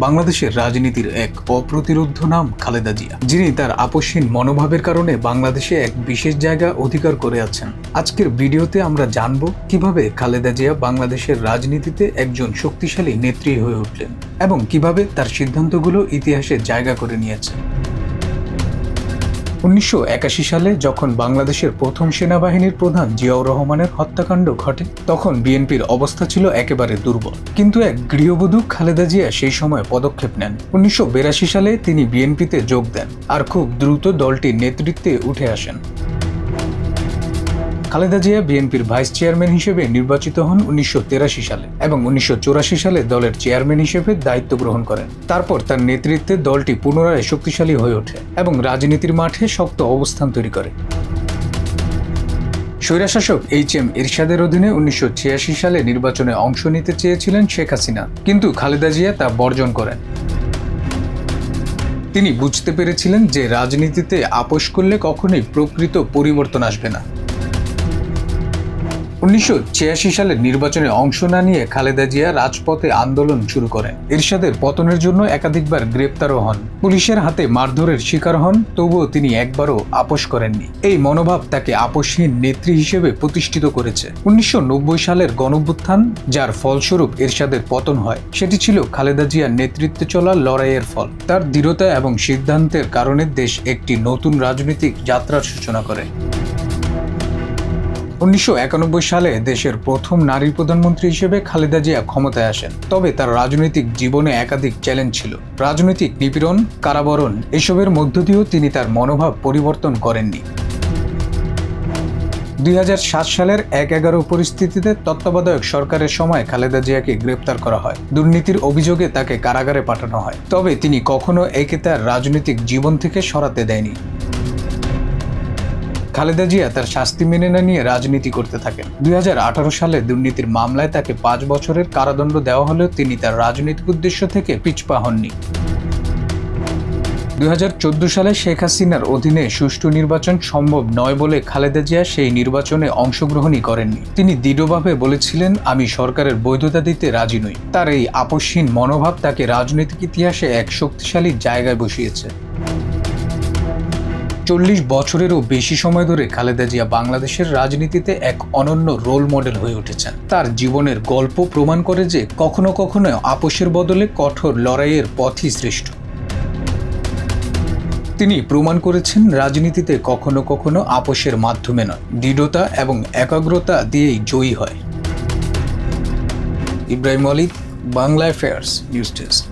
বাংলাদেশের রাজনীতির এক অপ্রতিরোধ্য নাম খালেদা জিয়া, যিনি তার আপসহীন মনোভাবের কারণে বাংলাদেশে এক বিশেষ জায়গা অধিকার করে আছেন। আজকের ভিডিওতে আমরা জানব কিভাবে খালেদা জিয়া বাংলাদেশের রাজনীতিতে একজন শক্তিশালী নেত্রী হয়ে উঠলেন এবং কিভাবে তার সিদ্ধান্তগুলো ইতিহাসে জায়গা করে নিয়েছে। 1981 সালে যখন বাংলাদেশের প্রথম সেনাবাহিনীর প্রধান জিয়াউর রহমানের হত্যাকাণ্ড ঘটে, তখন বিএনপির অবস্থা ছিল একেবারে দুর্বল। কিন্তু এক গৃহবধূ খালেদা জিয়া সেই সময় পদক্ষেপ নেন। 1982 সালে তিনি বিএনপিতে যোগ দেন আর খুব দ্রুত দলটির নেতৃত্বে উঠে আসেন। খালেদা জিয়া বিএনপির ভাইস চেয়ারম্যান হিসেবে নির্বাচিত হন 1983 সালে এবং 1984 সালে দলের চেয়ারম্যান হিসেবে দায়িত্ব গ্রহণ করেন। তারপর তার নেতৃত্বে দলটি পুনরায় শক্তিশালী হয়ে ওঠে এবং রাজনীতির মাঠে শক্ত অবস্থান তৈরি করে। স্বৈরশাসক এইচ.এম. এরশাদের অধীনে 1986 সালে নির্বাচনে অংশ নিতে চেয়েছিলেন শেখ হাসিনা, কিন্তু খালেদা জিয়া তা বর্জন করেন। তিনি বুঝতে পেরেছিলেন যে রাজনীতিতে আপোষ করলে কখনোই প্রকৃত পরিবর্তন আসবে না। 1986 সালের নির্বাচনে অংশ না নিয়ে খালেদা জিয়া রাজপথে আন্দোলন শুরু করেন। এরশাদের পতনের জন্য একাধিকবার গ্রেপ্তারও হন, পুলিশের হাতে মারধরের শিকার হন, তবুও তিনি একবারও আপোষ করেননি। এই মনোভাব তাকে আপোষহীন নেত্রী হিসেবে প্রতিষ্ঠিত করেছে। 1990 সালের গণঅভ্যুত্থান, যার ফলস্বরূপ এরশাদের পতন হয়, সেটি ছিল খালেদা জিয়ার নেতৃত্বে চলা লড়াইয়ের ফল। তার দৃঢ়তা এবং সিদ্ধান্তের কারণে দেশ একটি নতুন রাজনৈতিক যাত্রার সূচনা করে। 1991 সালে দেশের প্রথম নারী প্রধানমন্ত্রী হিসেবে খালেদা জিয়া ক্ষমতায় আসেন। তবে তার রাজনৈতিক জীবনে একাধিক চ্যালেঞ্জ ছিল। রাজনৈতিক নিপীড়ন, কারাবরণ, এসবের মধ্য দিয়েও তিনি তার মনোভাব পরিবর্তন করেননি। 2007 সালের 1/11 পরিস্থিতিতে তত্ত্বাবধায়ক সরকারের সময় খালেদা জিয়াকে গ্রেপ্তার করা হয়। দুর্নীতির অভিযোগে তাকে কারাগারে পাঠানো হয়। তবে তিনি কখনো একে তার রাজনৈতিক জীবন থেকে সরাতে দেয়নি। খালেদা জিয়া তার শাস্তি মেনে না নিয়ে রাজনীতি করতে থাকেন। 2018 সালে দুর্নীতির মামলায় তাকে 5 বছরের কারাদণ্ড দেওয়া হলেও তিনি তার রাজনৈতিক উদ্দেশ্য থেকে পিছপা হননি। 2014 সালে শেখ হাসিনার অধীনে সুষ্ঠু নির্বাচন সম্ভব নয় বলে খালেদা জিয়া সেই নির্বাচনে অংশগ্রহণই করেননি। তিনি দৃঢ়ভাবে বলেছিলেন, আমি সরকারের বৈধতা দিতে রাজি নই। তার এই আপোষহীন মনোভাব তাকে রাজনৈতিক ইতিহাসে এক শক্তিশালী জায়গায় বসিয়েছে। 40 বছরেরও বেশি সময় ধরে খালেদা জিয়া বাংলাদেশের রাজনীতিতে এক অনন্য রোল মডেল হয়ে উঠেছেন। তার জীবনের গল্প প্রমাণ করে যে কখনো কখনো আপোষের বদলে কঠোর লড়াইয়ের পথই শ্রেষ্ঠ। তিনি প্রমাণ করেছেন রাজনীতিতে কখনো কখনো আপোষের মাধ্যমে নয়, দৃঢ়তা এবং একাগ্রতা দিয়েই জয়ী হয়। Ibrahim Walid, Bangla affairs news desk.